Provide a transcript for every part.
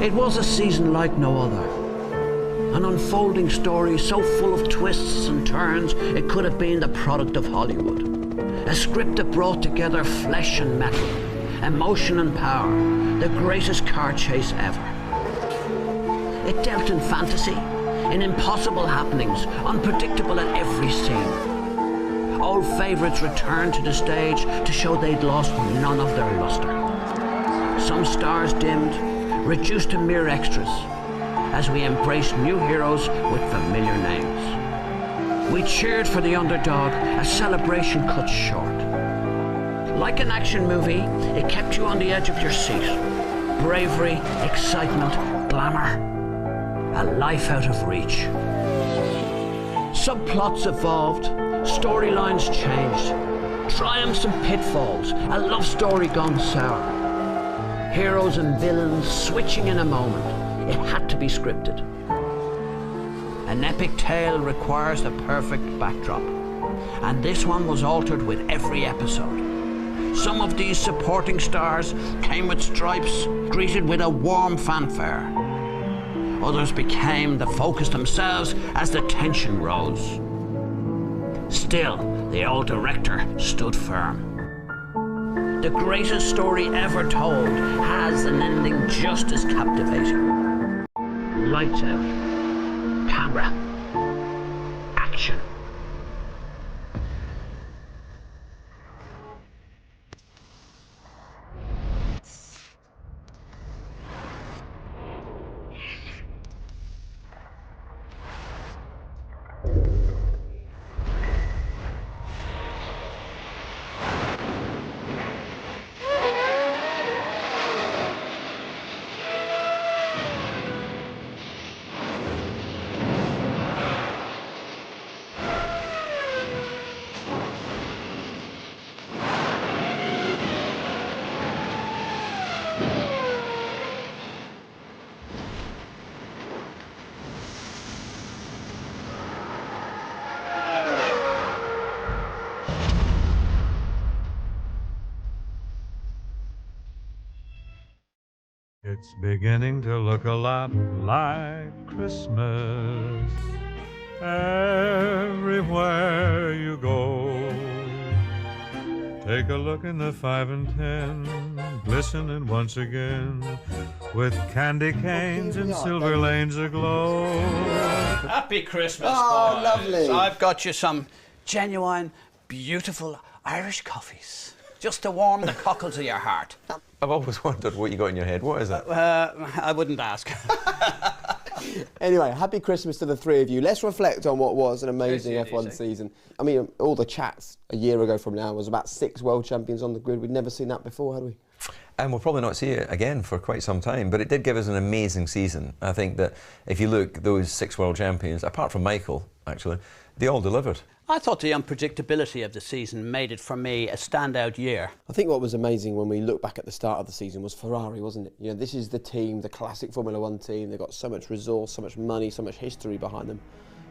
It was a season like no other. An unfolding story so full of twists and turns it could have been the product of Hollywood. A script that brought together flesh and metal, emotion and power, the greatest car chase ever. It dealt in fantasy, in impossible happenings, unpredictable at every scene. Old favourites returned to the stage to show they'd lost none of their lustre. Some stars dimmed, reduced to mere extras, as we embraced new heroes with familiar names. We cheered for the underdog as celebration cut short. Like an action movie, it kept you on the edge of your seat. Bravery, excitement, glamour, a life out of reach. Subplots evolved, storylines changed, triumphs and pitfalls, a love story gone sour. Heroes and villains switching in a moment. It had to be scripted. An epic tale requires the perfect backdrop, and this one was altered with every episode. Some of these supporting stars came with stripes, greeted with a warm fanfare. Others became the focus themselves as the tension rose. Still, the old director stood firm. The greatest story ever told has an ending just as captivating. Lights out. Camera. Action. It's beginning to look a lot like Christmas everywhere you go. Take a look in the 5 and 10, glistening once again, with candy canes and silver lanes aglow. Happy Christmas, Oh, boys. lovely. I've got you some genuine, beautiful Irish coffees, just to warm the cockles of your heart. I've always wondered what you got in your head. What is it? I wouldn't ask. Anyway, happy Christmas to the three of you. Let's reflect on what was an amazing Cheers, F1 easy. season. I mean, all the chats a year ago from now was about 6 world champions on the grid. We'd never seen that before, had we? And we'll probably not see it again for quite some time, but it did give us an amazing season. I think that if you look, those 6 world champions, apart from Michael, actually, they all delivered. I thought the unpredictability of the season made it, for me, a standout year. I think what was amazing when we look back at the start of the season was Ferrari, wasn't it? You know, this is the team, the classic Formula 1 team. They've got so much resource, so much money, so much history behind them.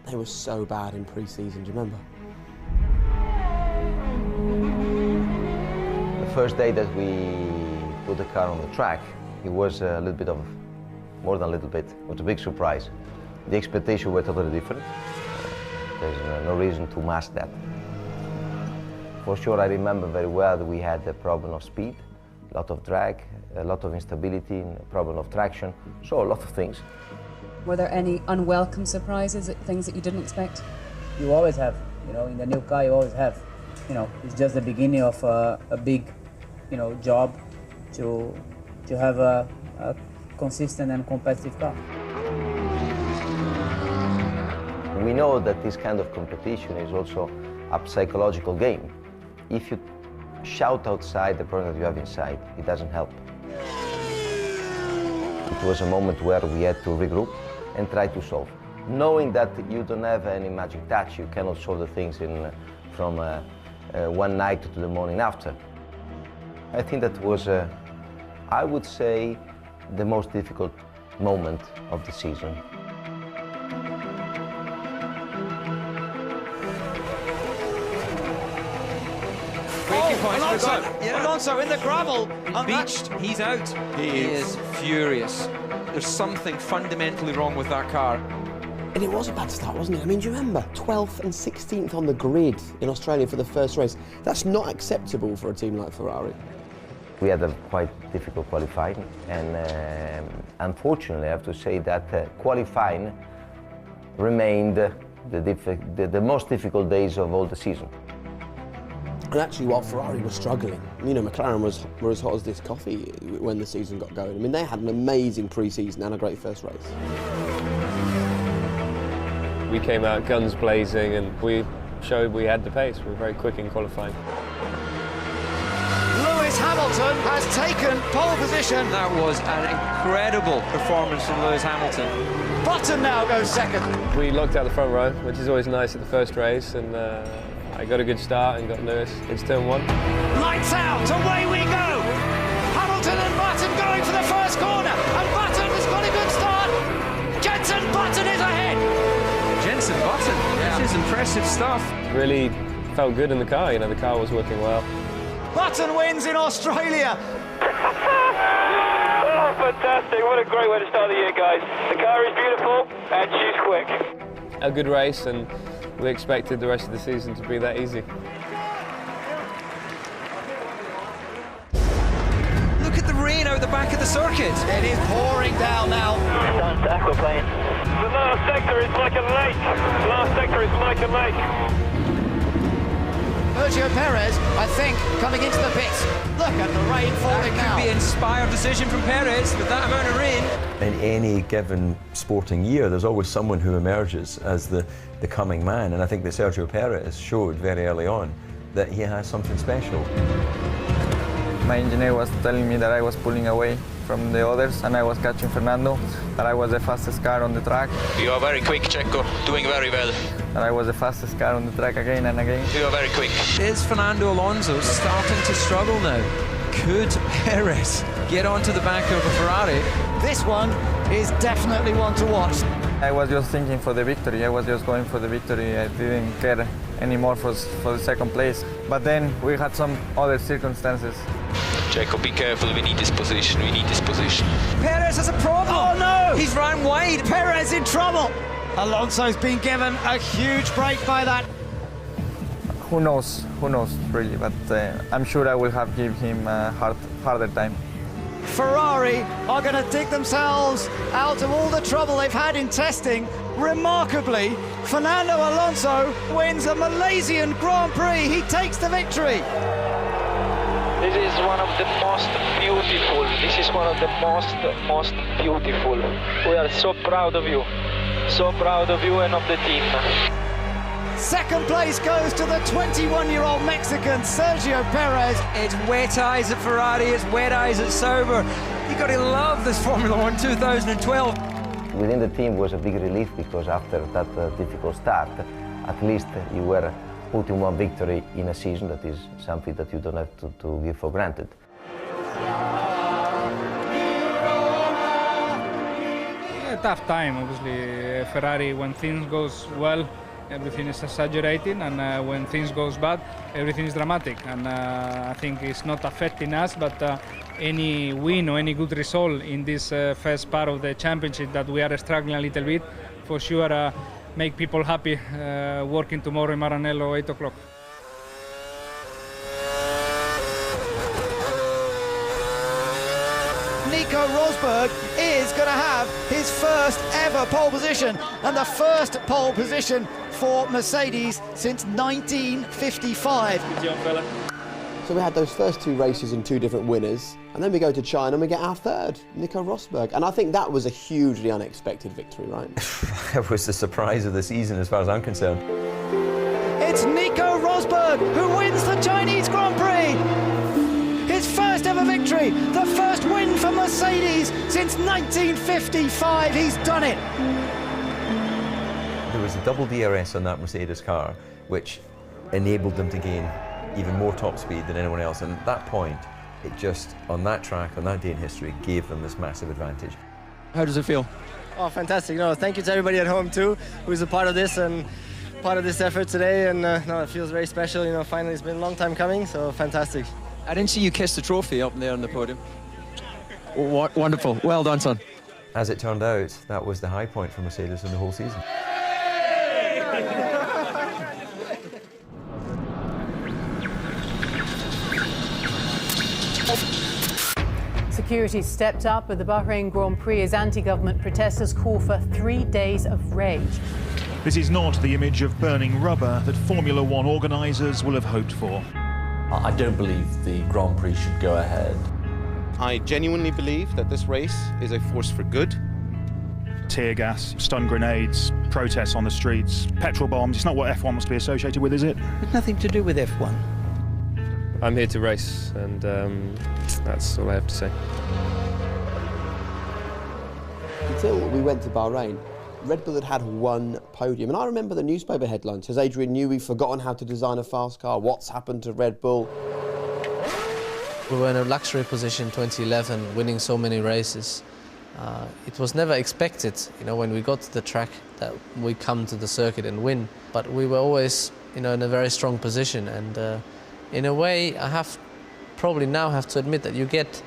They were so bad in pre-season, do you remember? The first day that we put the car on the track, it was a little bit of, more than a little bit, it was a big surprise. The expectations were totally different. There's no reason to mask that. For sure, I remember very well that we had a problem of speed, a lot of drag, a lot of instability, a problem of traction, so a lot of things. Were there any unwelcome surprises, things that you didn't expect? You always have, you know, in the new car you always have. You know, it's just the beginning of a big, you know, job to have a consistent and competitive car. We know that this kind of competition is also a psychological game. If you shout outside the problem that you have inside, it doesn't help. It was a moment where we had to regroup and try to solve. Knowing that you don't have any magic touch, you cannot solve the things from one night to the morning after. I think that was, I would say, the most difficult moment of the season. points. Alonso in the gravel. Beached, he's out. He is furious. There's something fundamentally wrong with that car. And it was a bad start, wasn't it? I mean, do you remember? 12th and 16th on the grid in Australia for the first race. That's not acceptable for a team like Ferrari. We had a quite difficult qualifying, and unfortunately I have to say that qualifying remained the most difficult days of all the season. And actually, while Ferrari was struggling, you know, McLaren were as hot as this coffee when the season got going. I mean, they had an amazing pre-season and a great first race. We came out guns blazing and we showed we had the pace. We were very quick in qualifying. Lewis Hamilton has taken pole position. That was an incredible performance from Lewis Hamilton. Button now goes second. We locked out the front row, which is always nice at the first race, and I got a good start and got Lewis into turn 1. Lights out, away we go. Hamilton and Button going for the first corner, and Button has got a good start. Jenson Button is ahead. Jenson Button, this is impressive stuff. Really felt good in the car, you know, the car was working well. Button wins in Australia. Oh, fantastic. What a great way to start the year, guys. The car is beautiful and she's quick. A good race, and we expected the rest of the season to be that easy. Look at the rain out the back of the circuit. It is pouring down now. Down to aquaplane. The last sector is like a lake. The last sector is like a lake. Sergio Perez, I think, coming into the pits. Look at the rain falling now. That could be an inspired decision from Perez with that amount of rain. In any given sporting year, there's always someone who emerges as the coming man, and I think that Sergio Perez showed very early on that he has something special. My engineer was telling me that I was pulling away from the others and I was catching Fernando, that I was the fastest car on the track. You are very quick, Checo, doing very well. That I was the fastest car on the track again and again. You are very quick. Is Fernando Alonso starting to struggle now? Could Perez get onto the back of a Ferrari? This one is definitely one to watch. I was just thinking for the victory. I was just going for the victory. I didn't care anymore for the second place. But then we had some other circumstances. Checo, be careful. We need this position. We need this position. Perez has a problem. Oh no! He's ran wide. Perez in trouble. Alonso's been given a huge break by that. Who knows really, but I'm sure I will have given him a harder time. Ferrari are going to dig themselves out of all the trouble they've had in testing. Remarkably, Fernando Alonso wins a Malaysian Grand Prix. He takes the victory. This is one of the most beautiful. This is one of the most beautiful. We are so proud of you. So proud of you and of the team. Second place goes to the 21-year-old Mexican, Sergio Perez. It's wet eyes at Ferrari, it's wet eyes at Sauber. You've got to love this Formula 1 2012. Within the team was a big relief because after that difficult start, at least you were putting one victory in a season. That is something that you don't have to give for granted. A tough time, obviously. Ferrari, when things goes well, everything is exaggerating, and when things goes bad, everything is dramatic. And I think it's not affecting us, but any win or any good result in this first part of the championship that we are struggling a little bit, for sure make people happy working tomorrow in Maranello 8 o'clock. Nico Rosberg is going to have his first ever pole position, and the first pole position for Mercedes since 1955. Good job, fella. So we had those first two races and two different winners, and then we go to China and we get our third, Nico Rosberg. And I think that was a hugely unexpected victory, right? It was the surprise of the season as far as I'm concerned. It's Nico Rosberg who wins the Chinese Grand Prix. His first ever victory, the first win for Mercedes since 1955. He's done it. There was a double DRS on that Mercedes car, which enabled them to gain even more top speed than anyone else. And at that point, it just, on that track, on that day in history, gave them this massive advantage. How does it feel? Oh, fantastic. No, thank you to everybody at home too, who is a part of this. And part of this effort today, and no, it feels very special. You know, finally, it's been a long time coming, so fantastic. I didn't see you kiss the trophy up there on the podium. Wonderful. Well done, son. As it turned out, that was the high point for Mercedes in the whole season. Security stepped up at the Bahrain Grand Prix as anti-government protesters call for 3 days of rage. This is not the image of burning rubber that Formula One organisers will have hoped for. I don't believe the Grand Prix should go ahead. I genuinely believe that this race is a force for good. Tear gas, stun grenades, protests on the streets, petrol bombs. It's not what F1 wants to be associated with, is it? It's nothing to do with F1. I'm here to race, and that's all I have to say. Until we went to Bahrain, Red Bull had had one podium, and I remember the newspaper headlines. Has Adrian Newey forgotten how to design a fast car? What's happened to Red Bull? We were in a luxury position 2011, winning so many races. It was never expected, you know, when we got to the track that we come to the circuit and win. But we were always, you know, in a very strong position. And in a way, I probably now have to admit that you get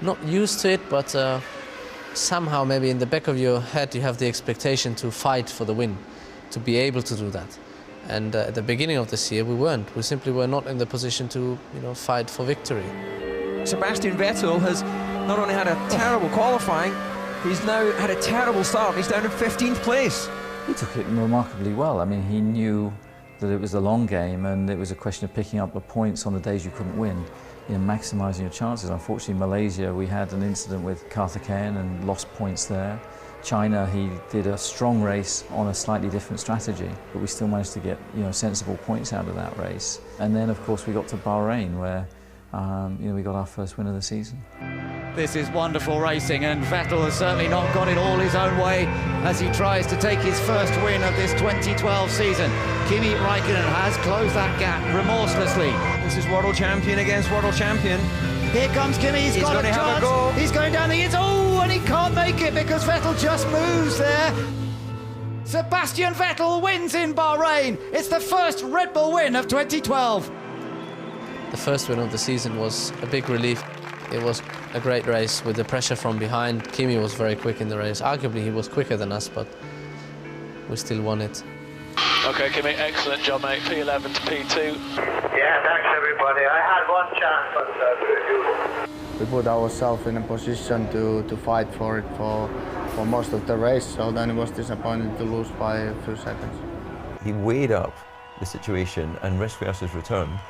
not used to it, but somehow maybe in the back of your head you have the expectation to fight for the win, to be able to do that. And at the beginning of this year, we weren't. We simply were not in the position to, you know, fight for victory. Sebastian Vettel has not only had a terrible qualifying, he's now had a terrible start. He's down in 15th place. He took it remarkably well. I mean, he knew that it was a long game and it was a question of picking up the points on the days you couldn't win, you know, maximising your chances. Unfortunately, Malaysia, we had an incident with Karthikeyan and lost points there. China, he did a strong race on a slightly different strategy, but we still managed to get, you know, sensible points out of that race. And then, of course, we got to Bahrain, where you know, we got our first win of the season. This is wonderful racing, and Vettel has certainly not got it all his own way as he tries to take his first win of this 2012 season. Kimi Räikkönen has closed that gap remorselessly. This is world champion against world champion. Here comes Kimi, he's got a chance. Go. He's going down the ends. Oh, and he can't make it because Vettel just moves there. Sebastian Vettel wins in Bahrain. It's the first Red Bull win of 2012. The first win of the season was a big relief. It was a great race with the pressure from behind. Kimi was very quick in the race. Arguably, he was quicker than us, but we still won it. Okay, Kimi, excellent job, mate. P11 to P2. Yeah, thanks, everybody. I had one chance, but we put ourselves in a position to fight for it for most of the race, so then it was disappointing to lose by a few seconds. He weighed up the situation and risk versus return.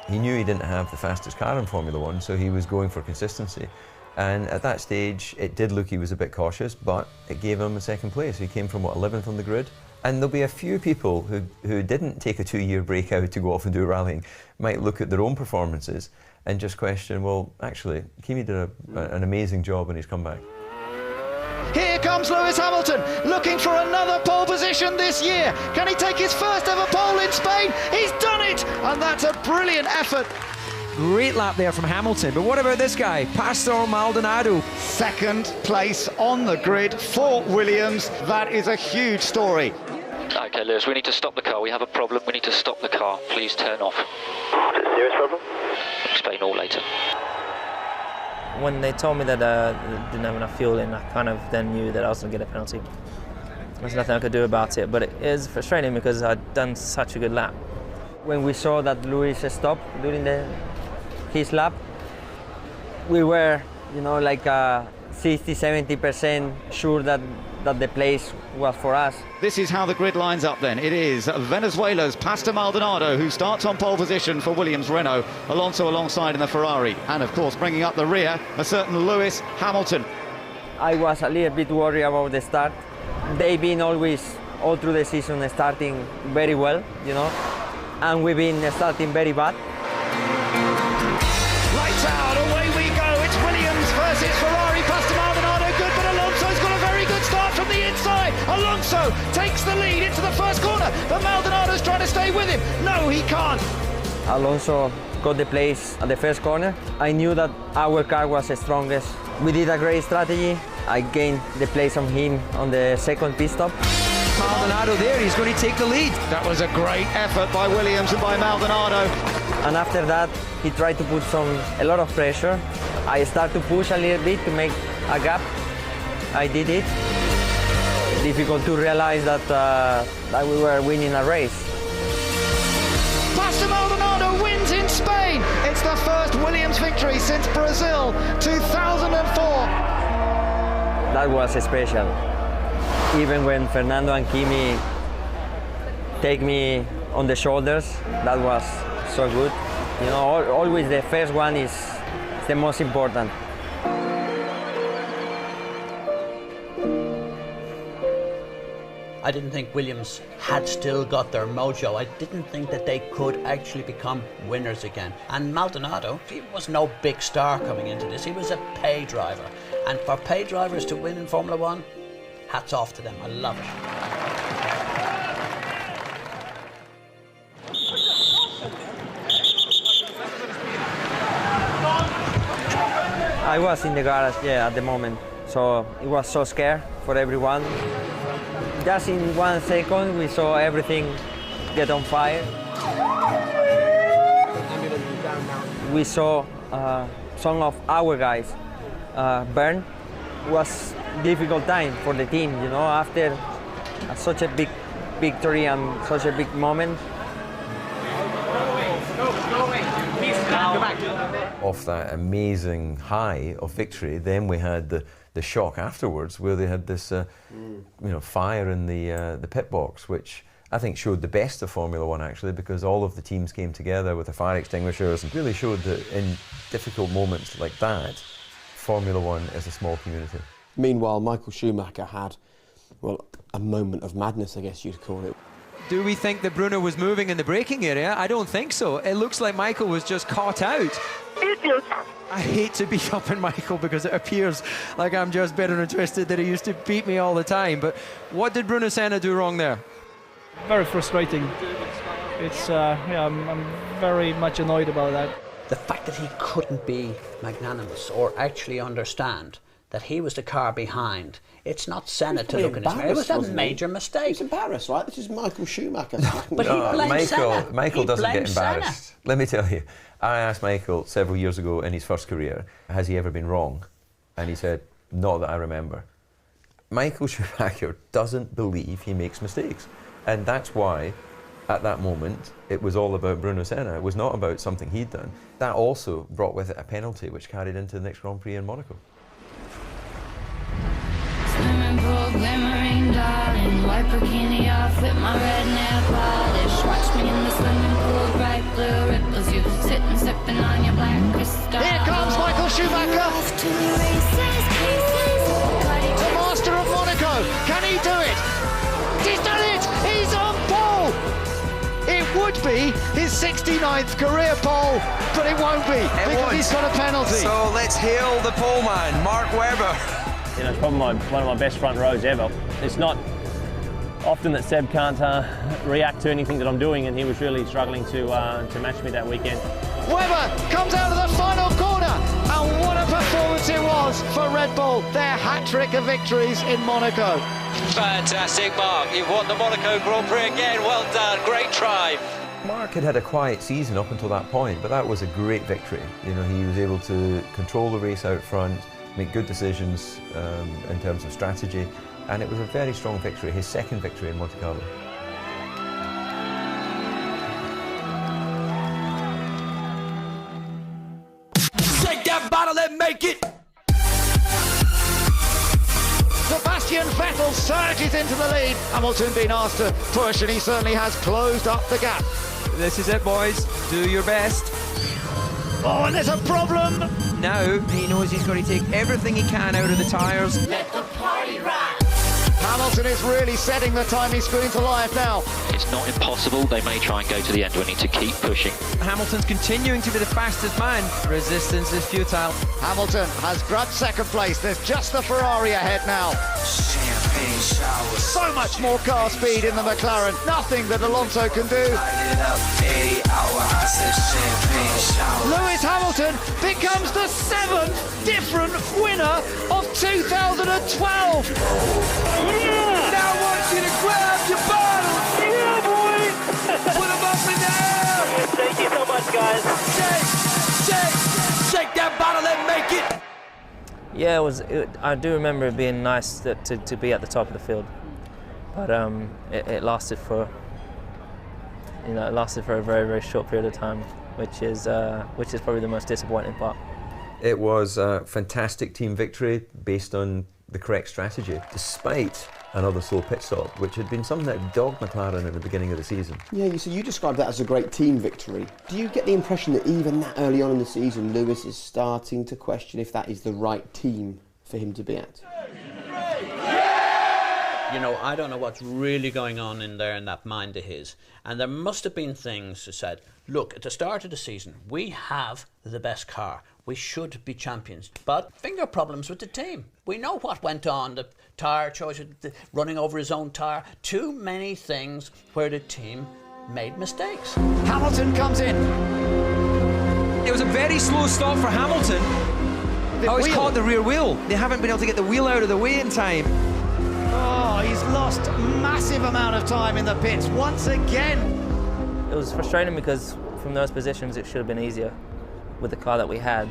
He knew he didn't have the fastest car in Formula One, so he was going for consistency. And at that stage, it did look he was a bit cautious, but it gave him a second place. He came from, what, 11th on the grid? And there'll be a few people who didn't take a 2-year break out to go off and do rallying, might look at their own performances and just question, well, actually, Kimi did an amazing job when he's come back. Here comes Lewis Hamilton, looking for another pole position this year. Can he take his first ever pole in Spain? He's done it, and that's a brilliant effort. Great lap there from Hamilton, but what about this guy, Pastor Maldonado? Second place on the grid for Williams. That is a huge story. Okay, Lewis, we need to stop the car. We have a problem. We need to stop the car. Please turn off. Serious problem? Explain all later. When they told me that they didn't have enough fuel in, I kind of then knew that I was going to get a penalty. There's nothing I could do about it, but it is frustrating because I'd done such a good lap. When we saw that Lewis stopped during his lap, we were, you know, like 60-70% sure that the place was for us. This is how the grid lines up then. It is Venezuela's Pastor Maldonado who starts on pole position for Williams Renault, Alonso alongside in the Ferrari, and of course bringing up the rear a certain Lewis Hamilton. I was a little bit worried about the start. They've been always, all through the season, starting very well, you know, and we've been starting very bad. Lights out, away we go. It's Williams versus Ferrari. Pastor Maldonado good, but Alonso's got a very good start from the inside. Alonso takes the lead into the first corner, but Maldonado's trying to stay with him. No, he can't. Alonso got the place at the first corner. I knew that our car was the strongest. We did a great strategy. I gained the place on him on the second pit stop. Maldonado there, he's going to take the lead. That was a great effort by Williams and by Maldonado. And after that, he tried to put a lot of pressure. I started to push a little bit to make a gap. I did it. Difficult to realize that we were winning a race. Pastor Maldonado wins in Spain. It's the first Williams victory since Brazil 2004. That was special. Even when Fernando and Kimi take me on the shoulders, that was so good. You know, always the first one is the most important. I didn't think Williams had still got their mojo. I didn't think that they could actually become winners again. And Maldonado, he was no big star coming into this. He was a pay driver. And for pay drivers to win in Formula One, hats off to them. I love it. I was in the garage, at the moment. So it was so scared for everyone. Just in 1 second, we saw everything get on fire. We saw some of our guys burn. It was a difficult time for the team, you know, after such a big victory and such a big moment. Off that amazing high of victory, then we had the shock afterwards, where they had this fire in the pit box, which I think showed the best of Formula One actually, because all of the teams came together with the fire extinguishers and really showed that in difficult moments like that, Formula One is a small community. Meanwhile, Michael Schumacher had, well, a moment of madness, I guess you'd call it. Do we think that Bruno was moving in the braking area? I don't think so. It looks like Michael was just caught out. I hate to beat up on Michael because it appears like I'm just bitter and twisted that he used to beat me all the time. But what did Bruno Senna do wrong there? Very frustrating. It's I'm very much annoyed about that. The fact that he couldn't be magnanimous or actually understand that he was the car behind. It's not Senna to look in his mirror. It was a major mistake. He's embarrassed, right? This is Michael Schumacher. But he blames Senna. Michael doesn't get embarrassed. Senna. Let me tell you, I asked Michael several years ago in his first career, has he ever been wrong? And he said, not that I remember. Michael Schumacher doesn't believe he makes mistakes. And that's why, at that moment, it was all about Bruno Senna. It was not about something he'd done. That also brought with it a penalty, which carried into the next Grand Prix in Monaco. Swimming pool, glimmering, darling. White bikini off with my red nail polish. Watch me in the swimming pool, bright blue ripples. You sitting, sipping on your black crystal. Here comes Michael Schumacher. The master of Monaco. Can he do it? He's done it! He's on pole! It would be his 69th career pole, but it won't be because he's got a penalty. So let's hail the pole man, Mark Webber. You know, it's probably one of my best front rows ever. It's not often that Seb can't react to anything that I'm doing, and he was really struggling to match me that weekend. Webber comes out of the final corner, and what a performance it was for Red Bull, their hat-trick of victories in Monaco. Fantastic, Mark. You've won the Monaco Grand Prix again. Well done, great try. Mark had a quiet season up until that point, but that was a great victory. You know, he was able to control the race out front, make good decisions in terms of strategy, and it was a very strong victory, his second victory in Monte Carlo. Shake that bottle and make it! Sebastian Vettel surges into the lead. Hamilton being asked to push, and he certainly has closed up the gap. This is it, boys. Do your best. Oh, and there's a problem. Now he knows he's got to take everything he can out of the tyres. Let the party rock. Hamilton is really setting the timing screen to life now. It's not impossible. They may try and go to the end. We need to keep pushing. Hamilton's continuing to be the fastest man. Resistance is futile. Hamilton has grabbed second place. There's just the Ferrari ahead now. Champagne showers. So much more car speed in the McLaren. Nothing that Alonso can do. Lewis Hamilton becomes the 7th different winner of 2012. Now wants you to grab guys. Shake that bottle and make it. Yeah, I do remember it being nice to be at the top of the field, but it lasted for a very, very short period of time, which is probably the most disappointing part. It was a fantastic team victory based on the correct strategy, despite another slow pit stop, which had been something that dogged McLaren at the beginning of the season. Yeah, so you described that as a great team victory. Do you get the impression that even that early on in the season, Lewis is starting to question if that is the right team for him to be at? You know, I don't know what's really going on in there in that mind of his. And there must have been things that said, look, at the start of the season, we have the best car. We should be champions. But finger problems with the team. We know what went on. The tyre choice, running over his own tyre. Too many things where the team made mistakes. Hamilton comes in. It was a very slow stop for Hamilton. He's caught the rear wheel. They haven't been able to get the wheel out of the way in time. Oh, he's lost massive amount of time in the pits once again. It was frustrating because from those positions it should have been easier with the car that we had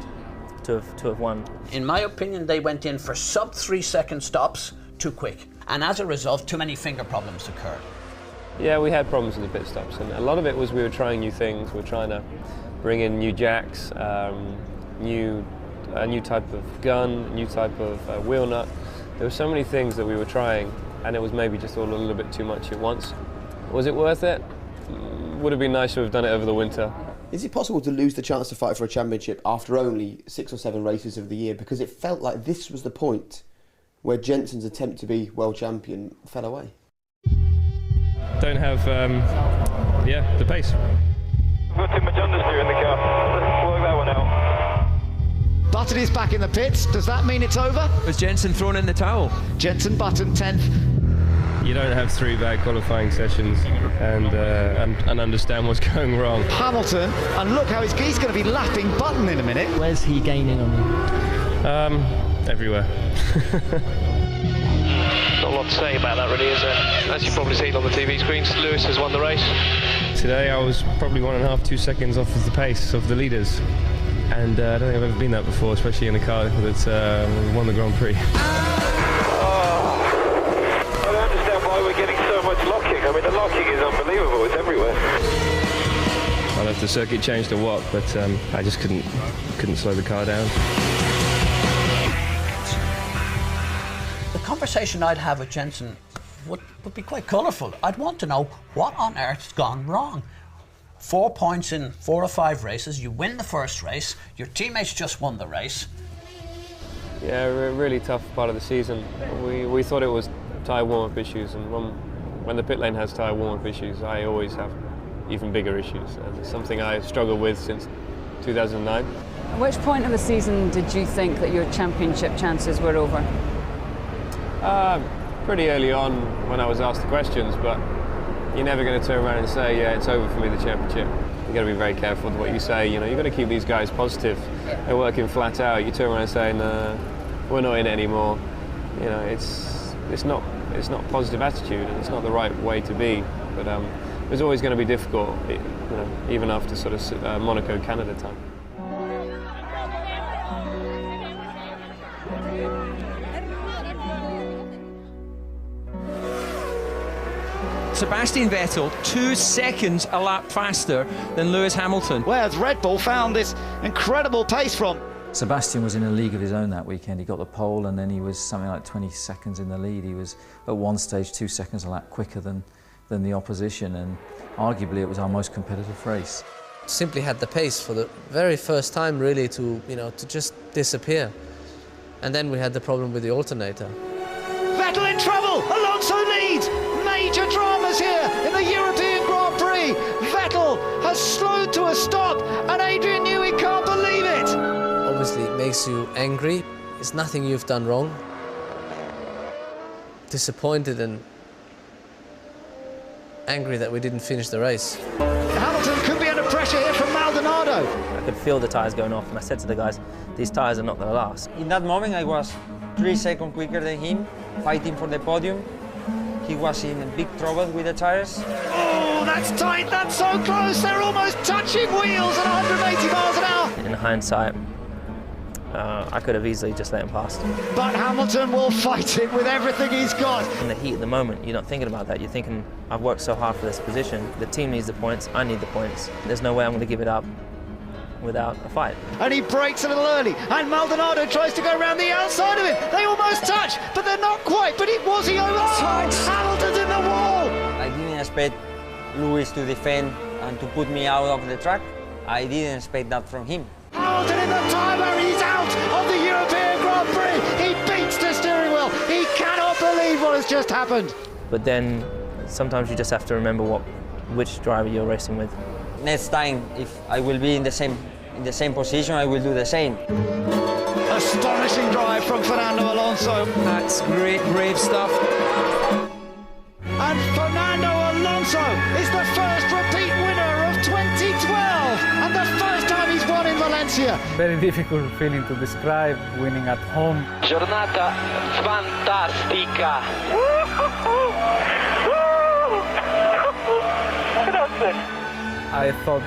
to have won. In my opinion, they went in for sub 3 second stops too quick. And as a result, too many finger problems occurred. Yeah, we had problems with the pit stops, and a lot of it was we were trying new things. We were trying to bring in new jacks, a new type of gun, new type of wheel nut. There were so many things that we were trying, and it was maybe just all a little bit too much at once. Was it worth it? Would have been nice to have done it over the winter. Is it possible to lose the chance to fight for a championship after only 6 or 7 races of the year? Because it felt like this was the point where Jensen's attempt to be world champion fell away. Don't have, the pace. Put too much understeer in the car. Let's work that one out. Button is back in the pits. Does that mean it's over? Was Jensen thrown in the towel? Jensen Button 10th. You don't have 3 bad qualifying sessions and understand what's going wrong. Hamilton, and look how he's going to be lapping Button in a minute. Where's he gaining on you? Everywhere. Not a lot to say about that really, is there? As you've probably seen on the TV screens, Lewis has won the race. Today I was probably 1.5, 2 seconds off of the pace of the leaders. And I don't think I've ever been that before, especially in a car that's won the Grand Prix. I don't understand why we're getting so much locking. I mean, the locking is unbelievable. It's everywhere. I don't know if the circuit changed or what, but I just couldn't slow the car down. The conversation I'd have with Jensen would be quite colourful. I'd want to know what on earth's gone wrong. 4 points in 4 or 5 races, you win the first race, your teammates just won the race. Yeah, really tough part of the season. We thought it was tyre warm-up issues, and when the pit lane has tyre warm-up issues, I always have even bigger issues. And it's something I struggled with since 2009. At which point of the season did you think that your championship chances were over? Pretty early on when I was asked the questions, but you're never going to turn around and say, yeah, it's over for me, the championship. You've got to be very careful with what you say. You know, you've got to keep these guys positive. They're working flat out. You turn around and say, no, we're not in it anymore. You know, it's not a positive attitude, and it's not the right way to be. But it was always going to be difficult, you know, even after sort of Monaco, Canada time. Sebastian Vettel 2 seconds a lap faster than Lewis Hamilton. Where's Red Bull found this incredible pace from? Sebastian was in a league of his own that weekend. He got the pole and then he was something like 20 seconds in the lead. He was at one stage 2 seconds a lap quicker than the opposition, and arguably it was our most competitive race. Simply had the pace for the very first time really to just disappear. And then we had the problem with the alternator. Vettel in trouble! Alonso leads! Major dramas here in the European Grand Prix! Vettel has slowed to a stop, and Adrian Newey can't believe it! Obviously it makes you angry. It's nothing you've done wrong. Disappointed and angry that we didn't finish the race. Hamilton could be under pressure here from Maldonado. I could feel the tyres going off, and I said to the guys, these tyres are not going to last. In that moment, I was 3 seconds quicker than him, fighting for the podium. He was in big trouble with the tyres. Oh, Oh, that's tight, that's so close. They're almost touching wheels at 180 miles an hour. In hindsight, I could have easily just let him pass. But Hamilton will fight it with everything he's got. In the heat of the moment, you're not thinking about that. You're thinking, I've worked so hard for this position. The team needs the points. I need the points. There's no way I'm going to give it up without a fight. And he breaks a little early, and Maldonado tries to go around the outside of him. They almost touch, but they're not quite. But it was he over the top. Hamilton's in the wall. I didn't expect Lewis to defend and to put me out of the track. I didn't expect that from him. Hamilton in the timer, he's out of the European Grand Prix. He beats the steering wheel. He cannot believe what has just happened. But then sometimes you just have to remember which driver you're racing with. Next time, if I will be in the same position, I will do the same. Astonishing drive from Fernando Alonso. That's great, brave stuff. And Fernando Alonso is the first repeat winner of 2012 and the first time he's won in Valencia. Very difficult feeling to describe, winning at home. Giornata fantastica. I thought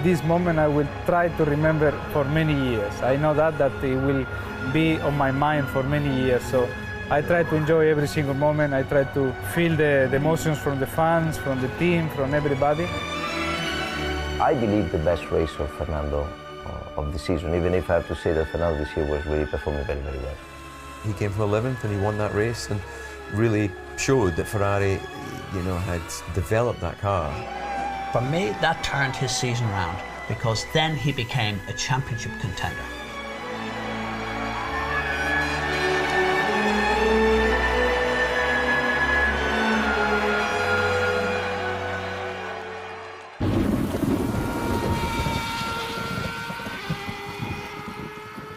this moment I will try to remember for many years. I know that it will be on my mind for many years. So I try to enjoy every single moment. I try to feel the emotions from the fans, from the team, from everybody. I believe the best race of Fernando of the season, even if I have to say that Fernando this year was really performing very, very well. He came from 11th and he won that race and really showed that Ferrari, had developed that car. For me, that turned his season round because then he became a championship contender.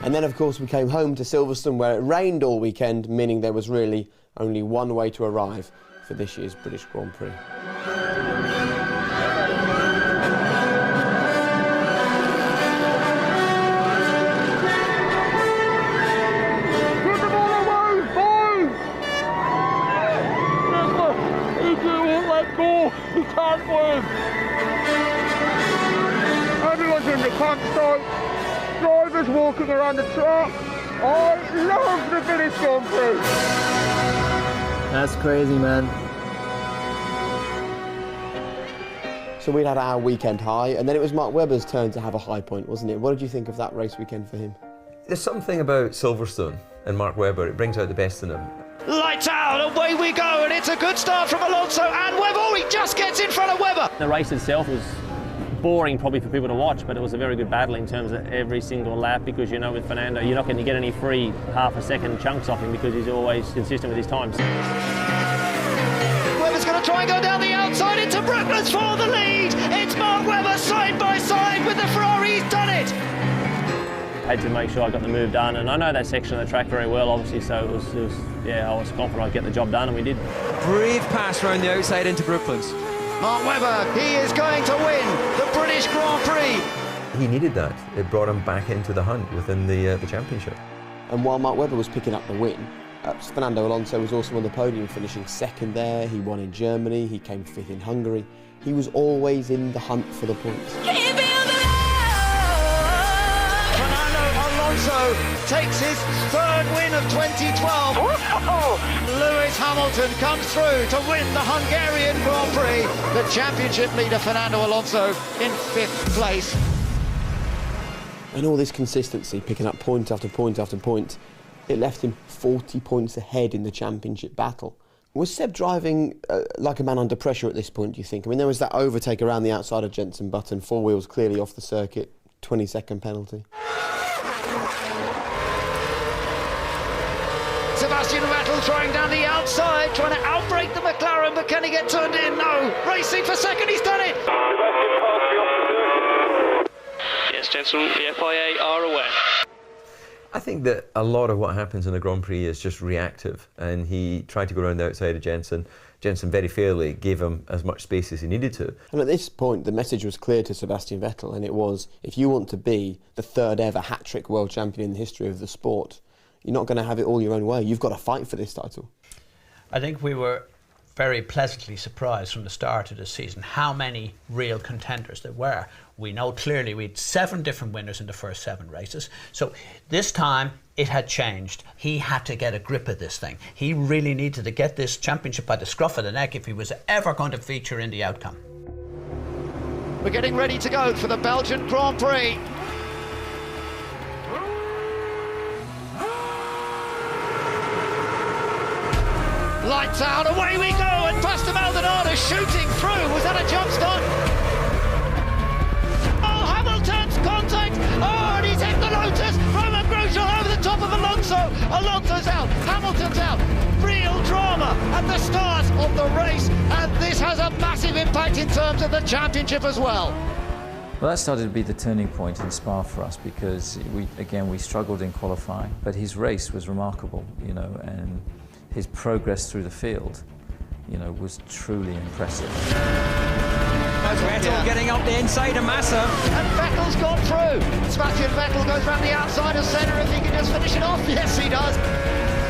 And then, of course, we came home to Silverstone, where it rained all weekend, meaning there was really only one way to arrive for this year's British Grand Prix. He can't win. Everyone's in the campsite. Drivers walking around the track. I love the British Grand Prix. That's crazy, man. So we'd had our weekend high, and then it was Mark Webber's turn to have a high point, wasn't it? What did you think of that race weekend for him? There's something about Silverstone and Mark Webber, it brings out the best in him. Lights out, away we go, and it's a good start from Alonso and Webber. Oh, he just gets in front of Webber. The race itself was boring probably for people to watch, but it was a very good battle in terms of every single lap, because with Fernando you're not going to get any free half-a-second chunks off him because he's always consistent with his times. Webber's going to try and go down the outside into Brooklands for the lead. It's Mark Webber side by side with the Ferrari. He's done it. I had to make sure I got the move done, and I know that section of the track very well, obviously, so it was I was confident I'd get the job done, and we did. Brave pass around the outside into Brooklands. Mark Webber, he is going to win the British Grand Prix. He needed that. It brought him back into the hunt within the championship. And while Mark Webber was picking up the win, Fernando Alonso was also on the podium, finishing second there. He won in Germany, he came fifth in Hungary. He was always in the hunt for the points. Alonso takes his third win of 2012. Lewis Hamilton comes through to win the Hungarian Grand Prix. The championship leader Fernando Alonso in fifth place. And all this consistency, picking up point after point after point, it left him 40 points ahead in the championship battle. Was Seb driving like a man under pressure at this point, do you think? I mean, there was that overtake around the outside of Jenson Button, four wheels clearly off the circuit, 20-second penalty. Sebastian Vettel trying down the outside, trying to outbrake the McLaren, but can he get turned in? No. Racing for second, he's done it. Yes, gentlemen, the FIA are aware. I think that a lot of what happens in the Grand Prix is just reactive, and he tried to go around the outside of Jenson. Jenson very fairly gave him as much space as he needed to. And at this point, the message was clear to Sebastian Vettel, and it was, if you want to be the third ever hat-trick world champion in the history of the sport, you're not going to have it all your own way. You've got to fight for this title. I think we were very pleasantly surprised from the start of the season how many real contenders there were. We know clearly we had 7 different winners in the first 7 races. So this time it had changed. He had to get a grip of this thing. He really needed to get this championship by the scruff of the neck if he was ever going to feature in the outcome. We're getting ready to go for the Belgian Grand Prix. Lights out, away we go, and Pastor Maldonado shooting through. Was that a jump start? Oh, Hamilton's contact! Oh, and he's hit the Lotus! Romain Grosjean over the top of Alonso! Alonso's out, Hamilton's out. Real drama at the start of the race, and this has a massive impact in terms of the championship as well. Well, that started to be the turning point in Spa for us because we struggled in qualifying, but his race was remarkable, you know, and his progress through the field, you know, was truly impressive. Vettel getting up the inside of Massa. And Vettel's gone through. Sebastian Vettel goes round the outside of centre if he can just finish it off. Yes, he does.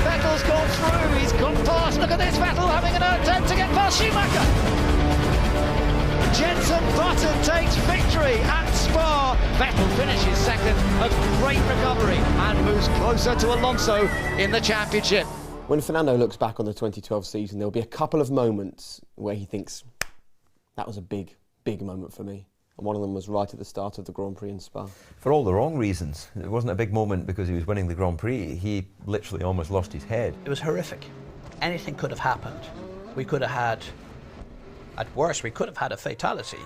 Vettel's gone through. He's gone past. Look at this, Vettel having an attempt to get past Schumacher. Jenson Button takes victory at Spa. Vettel finishes second. A great recovery and moves closer to Alonso in the championship. When Fernando looks back on the 2012 season, there'll be a couple of moments where he thinks, that was a big, big moment for me. And one of them was right at the start of the Grand Prix in Spa. For all the wrong reasons. It wasn't a big moment because he was winning the Grand Prix. He literally almost lost his head. It was horrific. Anything could have happened. We could have had, at worst, we could have had a fatality.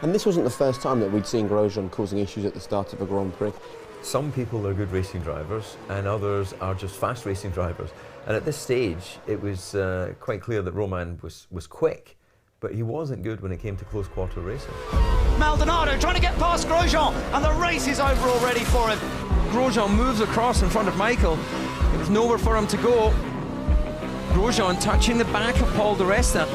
And this wasn't the first time that we'd seen Grosjean causing issues at the start of a Grand Prix. Some people are good racing drivers and others are just fast racing drivers. And at this stage, it was quite clear that Romain was quick, but he wasn't good when it came to close quarter racing. Maldonado trying to get past Grosjean, and the race is over already for him. Grosjean moves across in front of Michael. There was nowhere for him to go. Grosjean touching the back of Paul di Resta.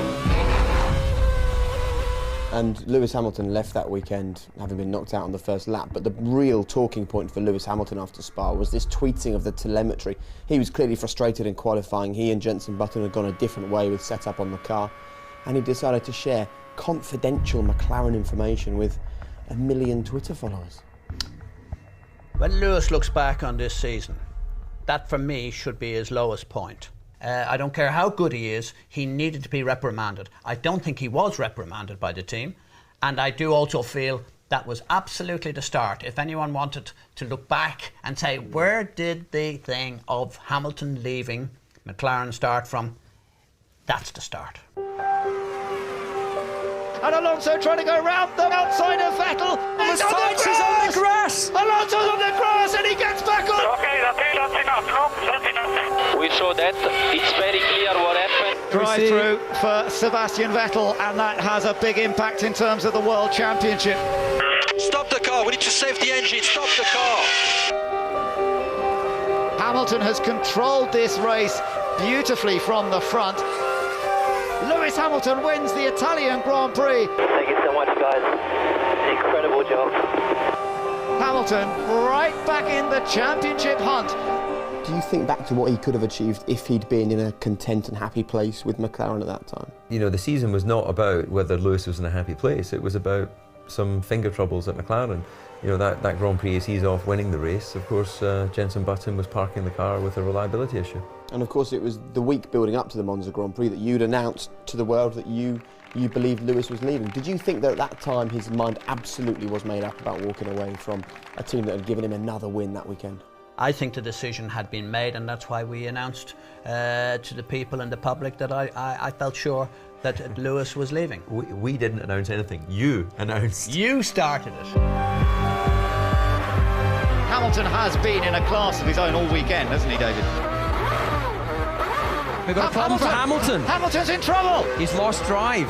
And Lewis Hamilton left that weekend having been knocked out on the first lap, but the real talking point for Lewis Hamilton after Spa was this tweeting of the telemetry. He was clearly frustrated in qualifying. He and Jenson Button had gone a different way with setup on the car, and he decided to share confidential McLaren information with 1 million Twitter followers. When Lewis looks back on this season, that for me should be his lowest point. I don't care how good he is, he needed to be reprimanded. I don't think he was reprimanded by the team, and I do also feel that was absolutely the start. If anyone wanted to look back and say, where did the thing of Hamilton leaving McLaren start from? That's the start. And Alonso trying to go round the outside of Vettel. He's on the grass! Alonso's on the grass and he gets back on! Okay, that's enough. No, that's enough. We saw that. It's very clear what happened. Drive through for Sebastian Vettel, and that has a big impact in terms of the World Championship. Stop the car. We need to save the engine. Stop the car. Hamilton has controlled this race beautifully from the front. Lewis Hamilton wins the Italian Grand Prix. Thank you so much, guys. Incredible job. Hamilton right back in the championship hunt. Do you think back to what he could have achieved if he'd been in a content and happy place with McLaren at that time? You know, the season was not about whether Lewis was in a happy place. It was about some finger troubles at McLaren. You know, that Grand Prix, as he's off winning the race, of course, Jenson Button was parking the car with a reliability issue. And of course, it was the week building up to the Monza Grand Prix that you'd announced to the world that you believed Lewis was leaving. Did you think that at that time his mind absolutely was made up about walking away from a team that had given him another win that weekend? I think the decision had been made, and that's why we announced to the people and the public that I felt sure that Lewis was leaving. We didn't announce anything. You announced. You started it. Hamilton has been in a class of his own all weekend, hasn't he, David? We've got a problem for Hamilton. Hamilton's in trouble. He's lost drive.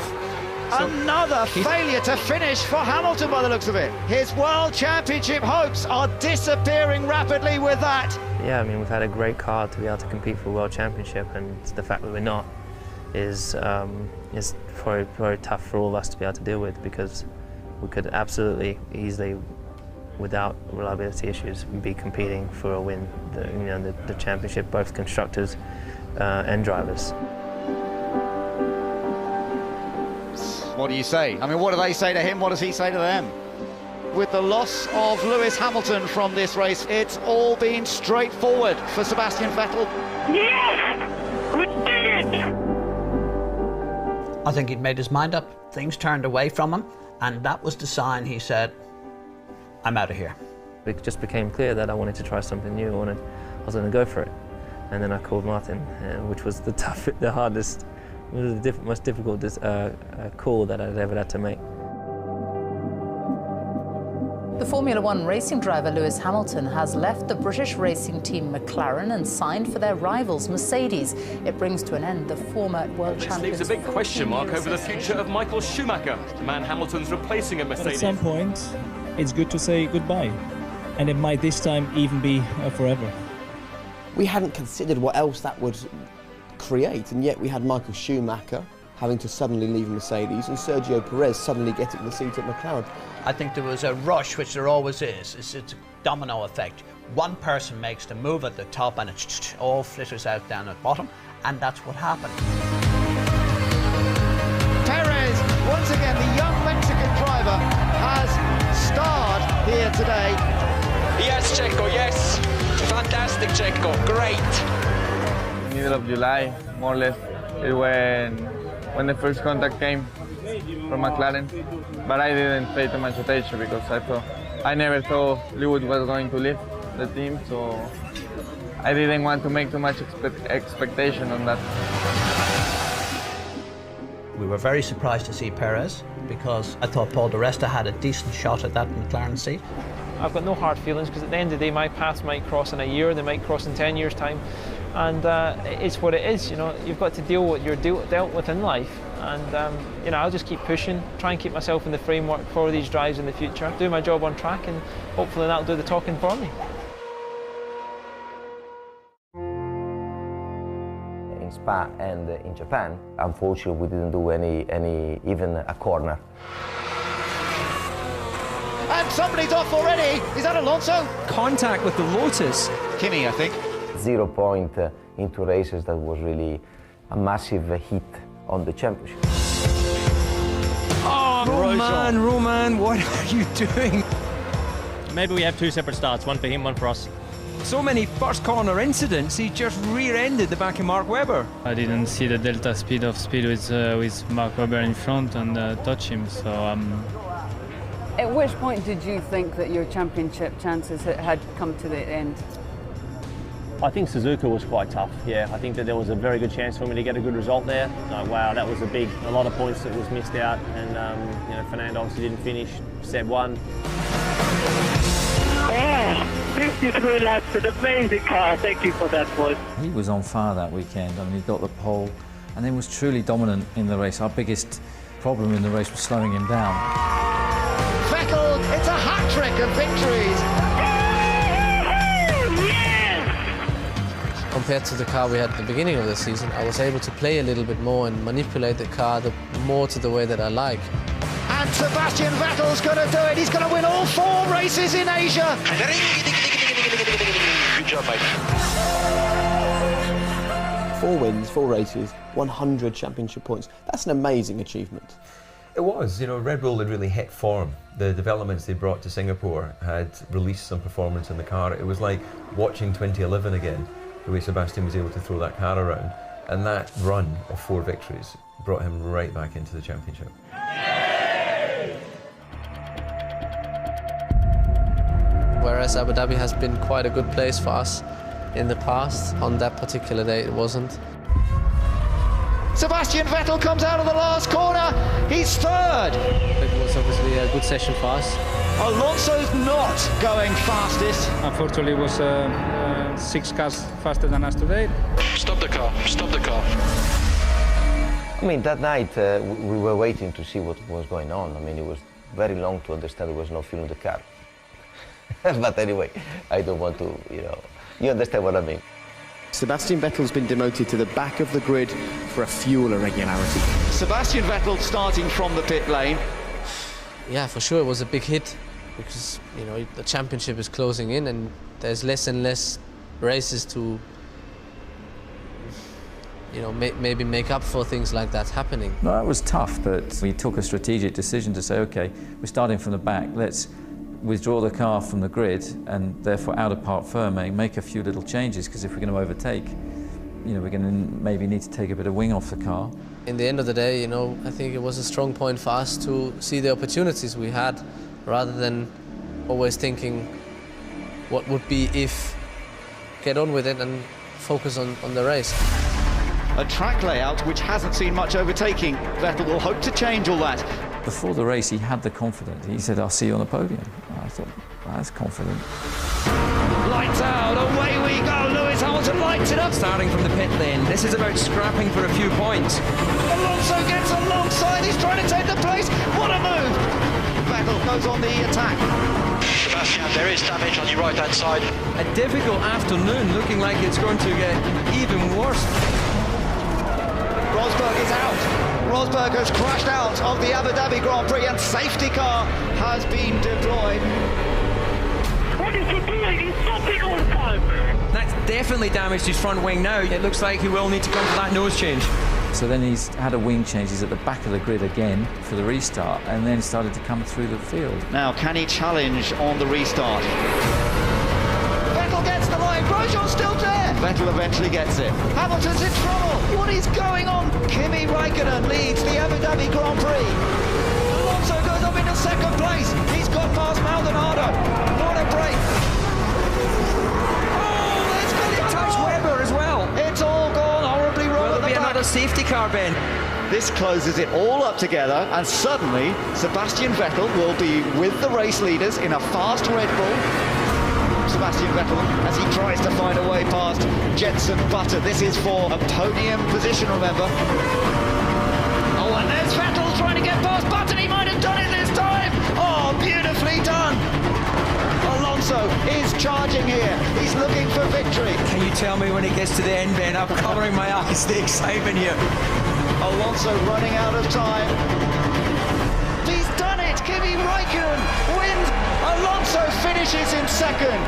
Another failure to finish for Hamilton by the looks of it. His World Championship hopes are disappearing rapidly with that. Yeah, I mean, we've had a great car to be able to compete for World Championship, and the fact that we're not is very tough for all of us to be able to deal with, because we could absolutely easily, without reliability issues, be competing for a win, the championship, both constructors and drivers. What do you say? I mean, what do they say to him? What does he say to them? With the loss of Lewis Hamilton from this race, it's all been straightforward for Sebastian Vettel. Yes! We did it! I think he'd made his mind up. Things turned away from him, and that was the sign. He said, I'm out of here. It just became clear that I wanted to try something new. I was going to go for it. And then I called Martin, which was the hardest, most difficult call that I'd ever had to make. The Formula One racing driver Lewis Hamilton has left the British racing team McLaren and signed for their rivals Mercedes. It brings to an end the former world champion. This leaves a big question mark over the future of Michael Schumacher, the man Hamilton's replacing at Mercedes. But at some point, it's good to say goodbye, and it might this time even be forever. We hadn't considered what else that would create, and yet we had Michael Schumacher having to suddenly leave Mercedes and Sergio Perez suddenly getting the seat at McLaren. I think there was a rush, which there always is. It's a domino effect. One person makes the move at the top and it all flitters out down at the bottom, and that's what happened. Perez, once again, the young Mexican driver, has starred here today. Yes, Checo, yes. Fantastic, Checo. Great. Middle of July, more or less, is when the first contact came from McLaren, but I didn't pay too much attention because I never thought Lewis was going to leave the team, so I didn't want to make too much expectation on that. We were very surprised to see Perez because I thought Paul di Resta had a decent shot at that McLaren seat. I've got no hard feelings because at the end of the day my paths might cross in a year, they might cross in 10 years' time, and it's what it is. You know, you've got to deal with what you're dealt with in life, and you know, I'll just keep pushing, try and keep myself in the framework for these drives in the future, do my job on track, and hopefully that'll do the talking for me. In Spa and in Japan, unfortunately, we didn't do any even a corner. And somebody's off already. Is that Alonso? Contact with the Lotus. Kimi, I think. 0 point into races, that was really a massive hit on the championship. Oh, Roman, what are you doing? Maybe we have two separate starts, one for him, one for us. So many first corner incidents, he just rear-ended the back of Mark Webber. I didn't see the delta speed with Mark Webber in front and touch him, so At which point did you think that your championship chances had come to the end? I think Suzuka was quite tough, yeah. I think that there was a very good chance for me to get a good result there. Like, wow, that was a lot of points that was missed out, and you know, Fernando obviously didn't finish, Seb won. 53 laps, an amazing car. Thank you for that, boys. He was on fire that weekend. I mean, he got the pole and then was truly dominant in the race. Our biggest problem in the race was slowing him down. Vettel, it's a hat-trick of victories. Compared to the car we had at the beginning of the season, I was able to play a little bit more and manipulate the car more to the way that I like. And Sebastian Vettel's going to do it. He's going to win all 4 races in Asia. Good job, mate. 4 wins, 4 races, 100 championship points. That's an amazing achievement. It was, you know, Red Bull had really hit form. The developments they brought to Singapore had released some performance in the car. It was like watching 2011 again, the way Sebastian was able to throw that car around. And that run of 4 victories brought him right back into the championship. Whereas Abu Dhabi has been quite a good place for us in the past, on that particular day it wasn't. Sebastian Vettel comes out of the last corner. He's third. It was obviously a good session for us. Alonso's not going fastest. Unfortunately, it was 6 cars faster than us today. Stop the car, stop the car. I mean, that night we were waiting to see what was going on. I mean, it was very long to understand there was no fuel in the car. But anyway, I don't want to, you know, you understand what I mean. Sebastian Vettel's been demoted to the back of the grid for a fuel irregularity. Sebastian Vettel starting from the pit lane. Yeah, for sure it was a big hit because, you know, the championship is closing in and there's less and less races to you know, maybe make up for things like that happening. No, that was tough, but we took a strategic decision to say, okay, we're starting from the back, let's withdraw the car from the grid and therefore out of park firming, make a few little changes, because if we're going to overtake, you know, we're going to maybe need to take a bit of wing off the car. In the end of the day, you know, I think it was a strong point for us to see the opportunities we had, rather than always thinking what would be if. Get on with it and focus on the race. A track layout which hasn't seen much overtaking. Vettel will hope to change all that. Before the race, he had the confidence. He said, I'll see you on the podium. I thought, well, that's confident. Lights out, away we go. Lewis Hamilton lights it up. Starting from the pit lane, this is about scrapping for a few points. Alonso gets alongside, he's trying to take the place. What a move! Vettel goes on the attack. Sebastian, there is damage on your right-hand side. A difficult afternoon, looking like it's going to get even worse. Rosberg is out. Rosberg has crashed out of the Abu Dhabi Grand Prix and safety car has been deployed. What is he doing? He's stopping all the time. That's definitely damaged his front wing now. It looks like he will need to come for that nose change. So then he's had a wing change. He's at the back of the grid again for the restart, and then started to come through the field. Now, can he challenge on the restart? Vettel gets the line. Grosjean's still there. Vettel eventually gets it. Hamilton's in trouble. What is going on? Kimi Raikkonen leads the Abu Dhabi Grand Prix. Alonso goes up into second place. He's got past Maldonado. What a break. Oh, there's Philip touch Webber as well. It's all gone horribly wrong. Will there be another safety car, Ben? This closes it all up together, and suddenly Sebastian Vettel will be with the race leaders in a fast Red Bull. Sebastian Vettel as he tries to find a way past Jenson Button. This is for a podium position, remember. Oh, and there's Vettel trying to get past Button. He might have done it this time. Oh, beautifully done. Alonso is charging here. He's looking for victory. Can you tell me when it gets to the end, Ben? I'm covering my eyes, the excitement here. Alonso running out of time. He's done it. Kimi Raikkonen wins. Alonso finishes in second.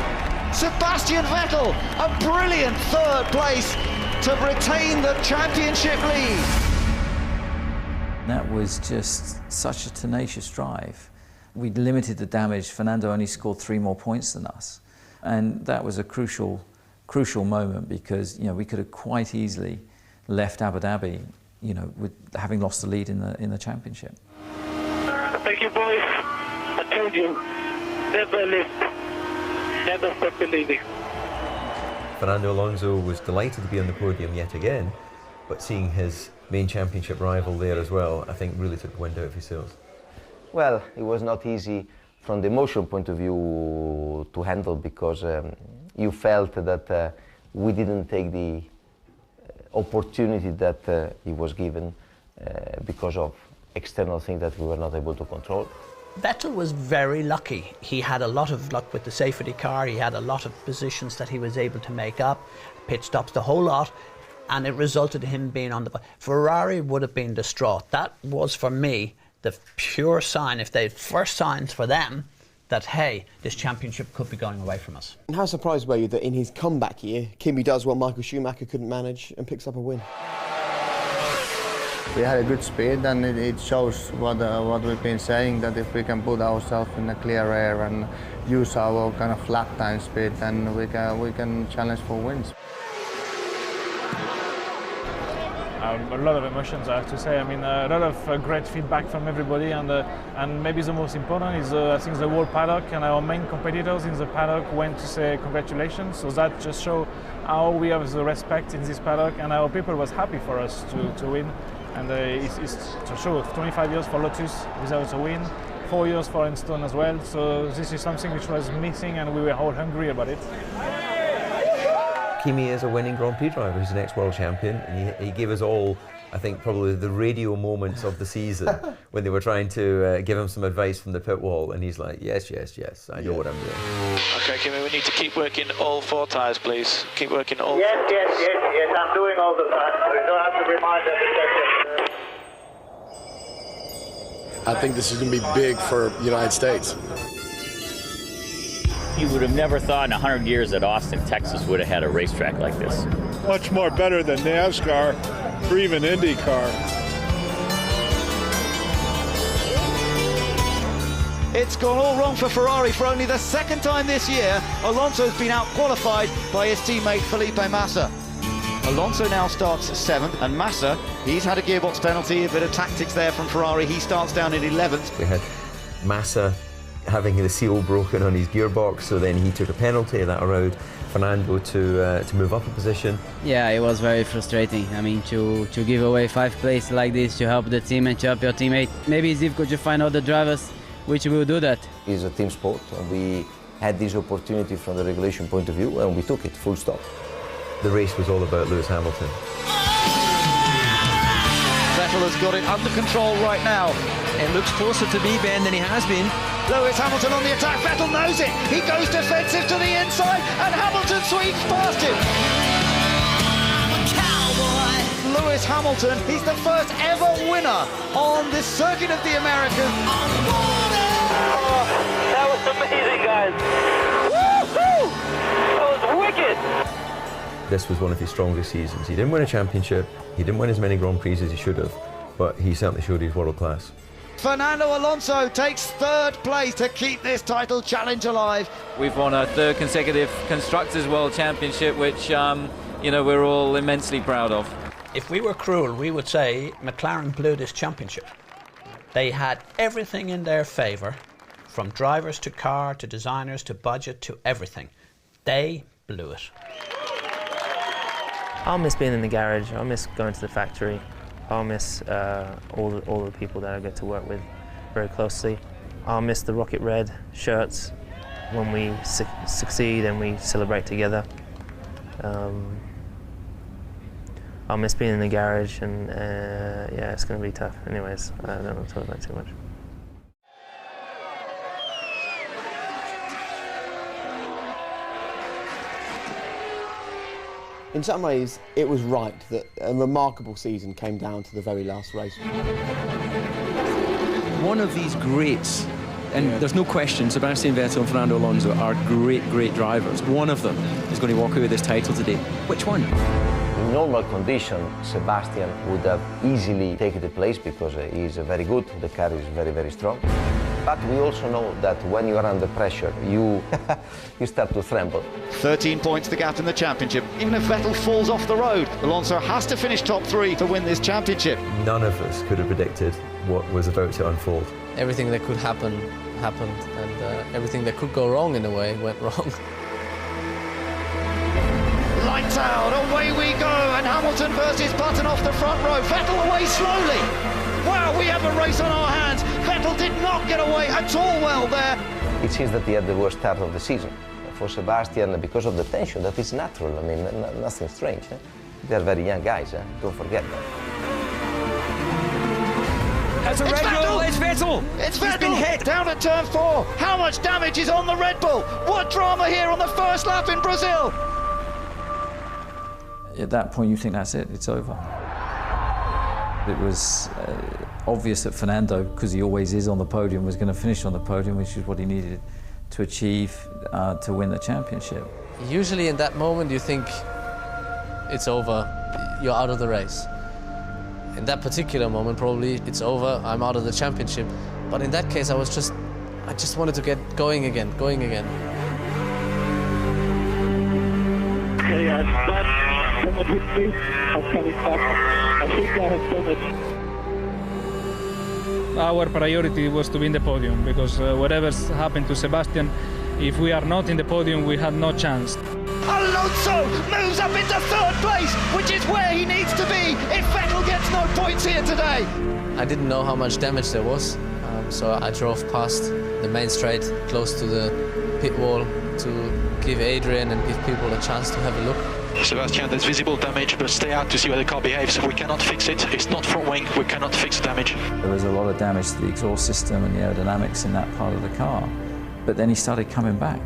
Sebastian Vettel, a brilliant third place to retain the championship lead. That was just such a tenacious drive. We limited the damage. Fernando only scored 3 more points than us. And that was a crucial moment, because, you know, we could have quite easily left Abu Dhabi, you know, with having lost the lead in the championship. Thank you, boys. I told you, never lift, never stop believing. Fernando Alonso was delighted to be on the podium yet again, but seeing his main championship rival there as well, I think really took the wind out of his sails. Well, it was not easy from the emotional point of view to handle, because you felt that we didn't take the opportunity that he was given because of external things that we were not able to control. Vettel was very lucky. He had a lot of luck with the safety car. He had a lot of positions that he was able to make up, pit stops, the whole lot, and it resulted in him being on the... Ferrari would have been distraught. That was, for me, the pure sign, if they first signs for them, that, hey, this championship could be going away from us. And how surprised were you that in his comeback year, Kimi does what Michael Schumacher couldn't manage and picks up a win? We had a good speed, and it shows what we've been saying, that if we can put ourselves in a clear air and use our kind of flat time speed, then we can challenge for wins. A lot of emotions, I have to say. I mean, a lot of great feedback from everybody, and maybe the most important is I think the whole paddock and our main competitors in the paddock went to say congratulations. So that just shows how we have the respect in this paddock, and our people was happy for us to win. And it's to show 25 years for Lotus without a win, 4 years for Enstone as well. So this is something which was missing, and we were all hungry about it. Kimi is a winning Grand Prix driver. He's an ex-world champion, and he gave us all, I think, probably the radio moments of the season when they were trying to give him some advice from the pit wall, and he's like, yes, yes, yes, I know what I'm doing. Okay, Kimi, we need to keep working all 4 tyres, please. Keep working all 4 Yes, tyres. yes, I'm doing all the time, so you don't have to remind us. I think this is going to be big for the United States. You would have never thought in 100 years that Austin, Texas would have had a racetrack like this. much more better than NASCAR or even IndyCar. It's gone all wrong for Ferrari for only the second time this year. Alonso's been out-qualified by his teammate Felipe Massa. Alonso now starts 7th, and Massa, he's had a gearbox penalty, a bit of tactics there from Ferrari. He starts down in 11th. We had Massa having the seal broken on his gearbox, so then he took a penalty that allowed Fernando to move up a position. Yeah, it was very frustrating. I mean, to give away 5 places like this to help the team and to help your teammate. Maybe it's difficult to find other drivers which will do that. It's a team sport, and we had this opportunity from the regulation point of view, and we took it, full stop. The race was all about Lewis Hamilton. Vettel has got it under control right now. It looks closer to me, Ben, than he has been. Lewis Hamilton on the attack. Vettel knows it. He goes defensive to the inside, and Hamilton sweeps past him. Lewis Hamilton, he's the first ever winner on the circuit of the Americas. Oh, that was amazing, guys. Woo-hoo! That was wicked. This was one of his strongest seasons. He didn't win a championship, he didn't win as many Grand Prix as he should have, but he certainly showed he's world class. Fernando Alonso takes 3rd place to keep this title challenge alive. We've won our 3rd consecutive Constructors' World Championship, which we're all immensely proud of. If we were cruel, we would say McLaren blew this championship. They had everything in their favour, from drivers to car to designers to budget to everything. They blew it. I'll miss being in the garage. I'll miss going to the factory. I'll miss all the people that I get to work with very closely. I'll miss the Rocket Red shirts when we succeed and we celebrate together. I'll miss being in the garage, and yeah, it's going to be tough. Anyways, I don't want to talk about it too much. In some ways, it was right that a remarkable season came down to the very last race. One of these greats, and there's no question, Sebastian Vettel and Fernando Alonso are great, great drivers. One of them is going to walk away with this title today. Which one? In normal condition, Sebastian would have easily taken the place because he is very good, the car is very, very strong. But we also know that when you are under pressure, you start to tremble. 13 points the gap in the championship. Even if Vettel falls off the road, Alonso has to finish top 3 to win this championship. None of us could have predicted what was about to unfold. Everything that could happen, happened, and everything that could go wrong in a way went wrong. Lights out, away we go, and Hamilton versus Button off the front row. Vettel away slowly. Wow, we have a race on our hands. Vettel did not get away at all well there. It seems that he had the worst start of the season. For Sebastian, because of the tension, that is natural. I mean, nothing strange. They are very young guys, don't forget that. As a Red Bull, it's Vettel! It's He's Vettel! Been hit. Down at turn 4. How much damage is on the Red Bull? What drama here on the first lap in Brazil? At that point, you think that's it, it's over. It was obvious that Fernando, because he always is on the podium, was going to finish on the podium, which is what he needed to achieve to win the championship. Usually in that moment you think it's over, you're out of the race. In that particular moment probably it's over, I'm out of the championship. But in that case I just wanted to get going again. Okay, someone hit me, I'm coming back. I think I have done it. Our priority was to win the podium, because whatever's happened to Sebastian, if we are not in the podium, we had no chance. Alonso moves up into 3rd place, which is where he needs to be if Vettel gets no points here today. I didn't know how much damage there was, so I drove past the main straight, close to the pit wall, to give Adrian and give people a chance to have a look. Sebastian, there's visible damage, but stay out to see how the car behaves. We cannot fix it. It's not front wing. We cannot fix the damage. There was a lot of damage to the exhaust system and the aerodynamics in that part of the car. But then he started coming back.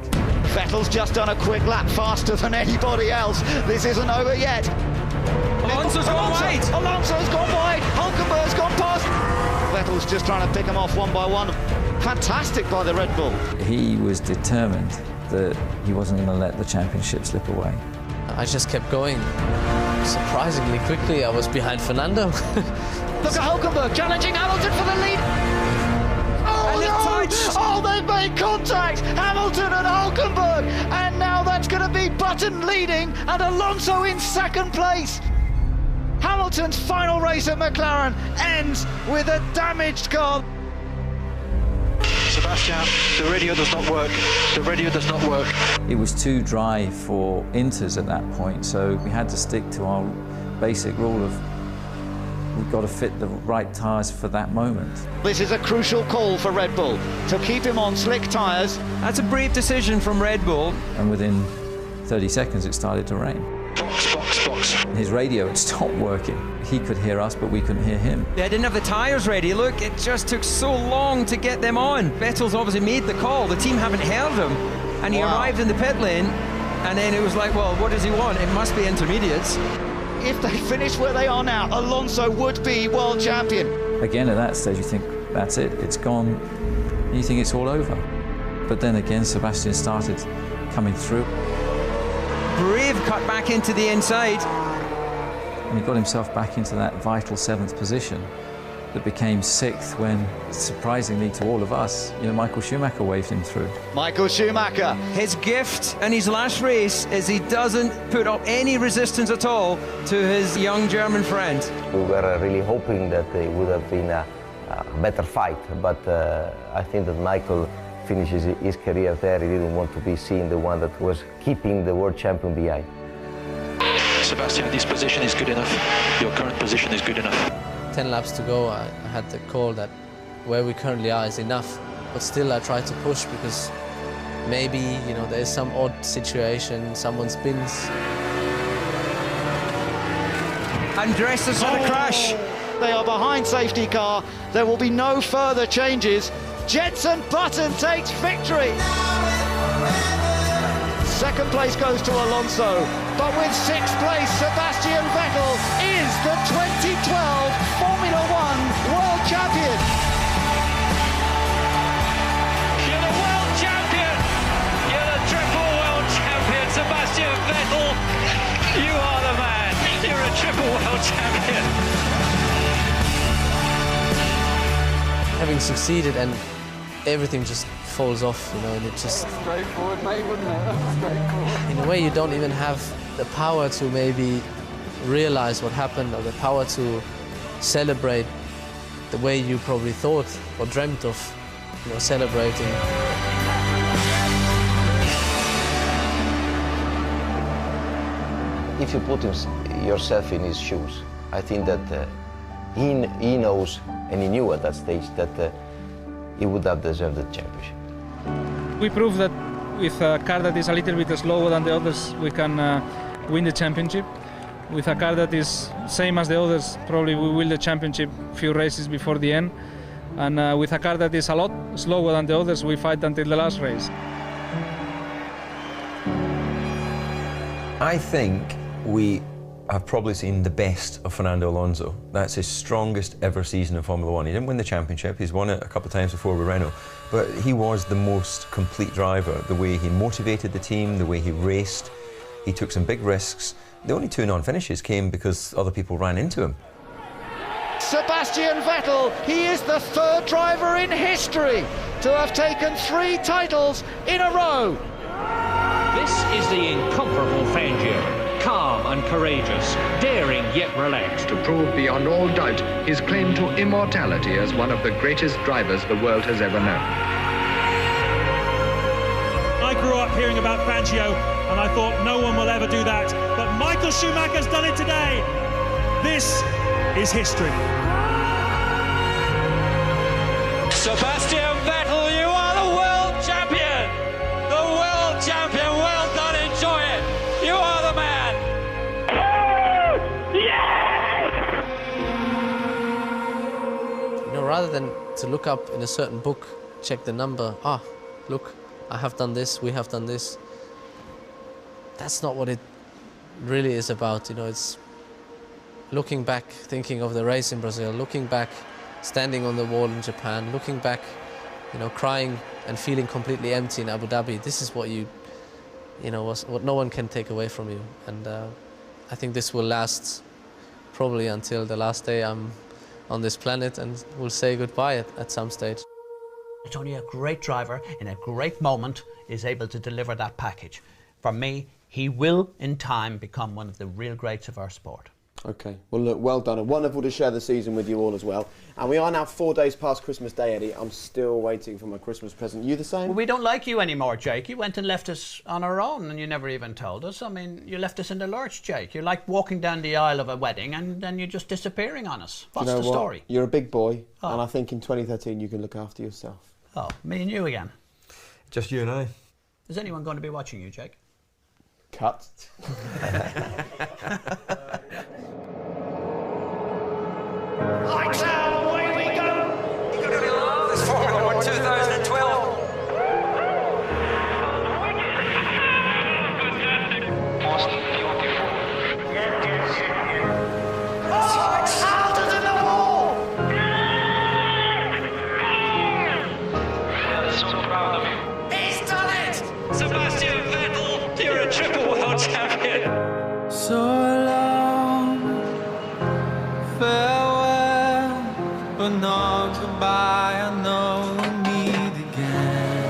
Vettel's just done a quick lap faster than anybody else. This isn't over yet. Alonso's gone wide. Alonso's gone wide. Hulkenberg's gone past. Vettel's just trying to pick them off one by one. Fantastic by the Red Bull. He was determined that he wasn't going to let the championship slip away. I just kept going. Surprisingly quickly, I was behind Fernando. Look at Hulkenberg challenging Hamilton for the lead. Oh, no! Oh, they've made contact! Hamilton and Hulkenberg! And now that's going to be Button leading and Alonso in second place. Hamilton's final race at McLaren ends with a damaged car. Sebastian, the radio does not work. The radio does not work. It was too dry for Inters at that point, so we had to stick to our basic rule of we've got to fit the right tyres for that moment. This is a crucial call for Red Bull to keep him on slick tyres. That's a brave decision from Red Bull. And within 30 seconds it started to rain. Box. His radio had stopped working. He could hear us, but we couldn't hear him. They didn't have the tyres ready. Look, it just took so long to get them on. Vettel's obviously made the call. The team haven't heard him. And he arrived in the pit lane, and then it was like, well, what does he want? It must be intermediates. If they finish where they are now, Alonso would be world champion. Again, at that stage, you think, that's it, it's gone. And you think it's all over. But then again, Sebastian started coming through. Brave cut back into the inside. And he got himself back into that vital 7th position that became 6th when, surprisingly to all of us, Michael Schumacher waved him through. Michael Schumacher. His gift in his last race is he doesn't put up any resistance at all to his young German friend. We were really hoping that it would have been a better fight, but I think that Michael finishes his career there. He didn't want to be seen the one that was keeping the world champion behind. Sebastian, this position is good enough. Your current position is good enough. 10 laps to go, I had the call that where we currently are is enough. But still I tried to push because maybe, there's some odd situation, someone spins. Andres has had a crash. They are behind safety car. There will be no further changes. Jenson Button takes victory. Second place goes to Alonso, but with 6th place, Sebastian Vettel is the 2012 Formula One World Champion. You're the world champion. You're the triple world champion, Sebastian Vettel. You are the man. You're a triple world champion. Having succeeded and everything just falls off, and it just... Straightforward, mate, wouldn't it? Straightforward. In a way, you don't even have the power to maybe realize what happened or the power to celebrate the way you probably thought or dreamt of, celebrating. If you put yourself in his shoes, I think that he knows, and he knew at that stage, that he would have deserved the championship. We proved that with a car that is a little bit slower than the others, we can win the championship. With a car that is same as the others, probably we win the championship few races before the end. And with a car that is a lot slower than the others, we fight until the last race. I think we have probably seen the best of Fernando Alonso. That's his strongest ever season in Formula One. He didn't win the championship, he's won it a couple of times before with Renault, but he was the most complete driver. The way he motivated the team, the way he raced, he took some big risks. The only 2 non-finishes came because other people ran into him. Sebastian Vettel, he is the 3rd driver in history to have taken 3 titles in a row. This is the incomparable Fangio. Calm and courageous, daring yet relaxed. To prove beyond all doubt his claim to immortality as one of the greatest drivers the world has ever known. I grew up hearing about Fangio and I thought no one will ever do that. But Michael Schumacher's done it today. This is history. Sebastian Vettel, you are the world champion. The world champion. Well done, enjoy it. You are the man. Rather than to look up in a certain book, check the number, look, I have done this, we have done this. That's not what it really is about, it's looking back, thinking of the race in Brazil, looking back, standing on the wall in Japan, looking back, crying and feeling completely empty in Abu Dhabi. This is what you you know, was what no one can take away from you. And I think this will last probably until the last day I'm on this planet, and we'll say goodbye at some stage. It's only a great driver in a great moment is able to deliver that package. For me, he will in time become one of the real greats of our sport. Okay, well look, well done, and wonderful to share the season with you all as well. And we are now 4 days past Christmas Day, Eddie. I'm still waiting for my Christmas present. You the same? Well, we don't like you anymore, Jake. You went and left us on our own and you never even told us. I mean, you left us in the lurch, Jake. You're like walking down the aisle of a wedding and then you're just disappearing on us. What's the story? You're a big boy, and I think in 2013 you can look after yourself. Oh, me and you again? Just you and I. Is anyone going to be watching you, Jake? Cut. Lights out, away we go! You're going to love this Formula 1 2012. Most beautiful. Oh, it's Alden in the wall! We're so proud of you. He's done it! Sebastian Vettel, you're a triple world champion. So long, farewell, but not goodbye. I know we'll meet again.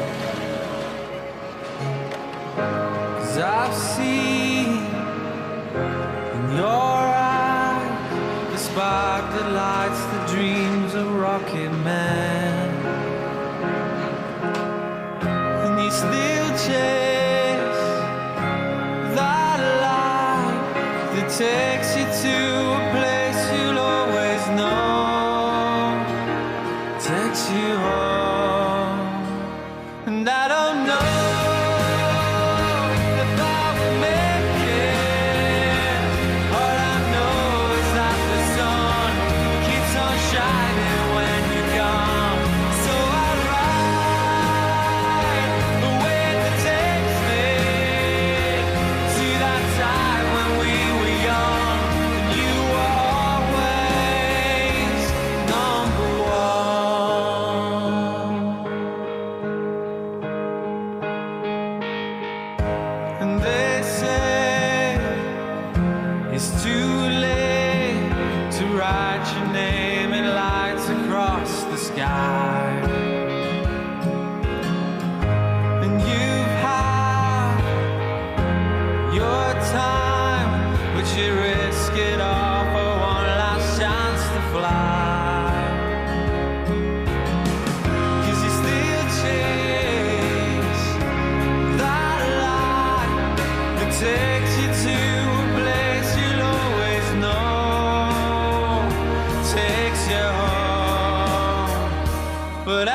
'Cause I've seen in your eyes the spark that lights the dreams of Rocket Man. And you still chase that light that takes you to a place you'll always know, takes you home. And I don't know if I will make it. All I know is that the sun keeps on shining when you're gone. So I ride the wind that takes me to that time when we were young, and you were always number one. And they say it's too late to write your name in lights across the sky. And you've had your time, but you risk it all for one last chance to fly. 'Cause you still chase that light that takes you to a place you'll always know, takes you home. But I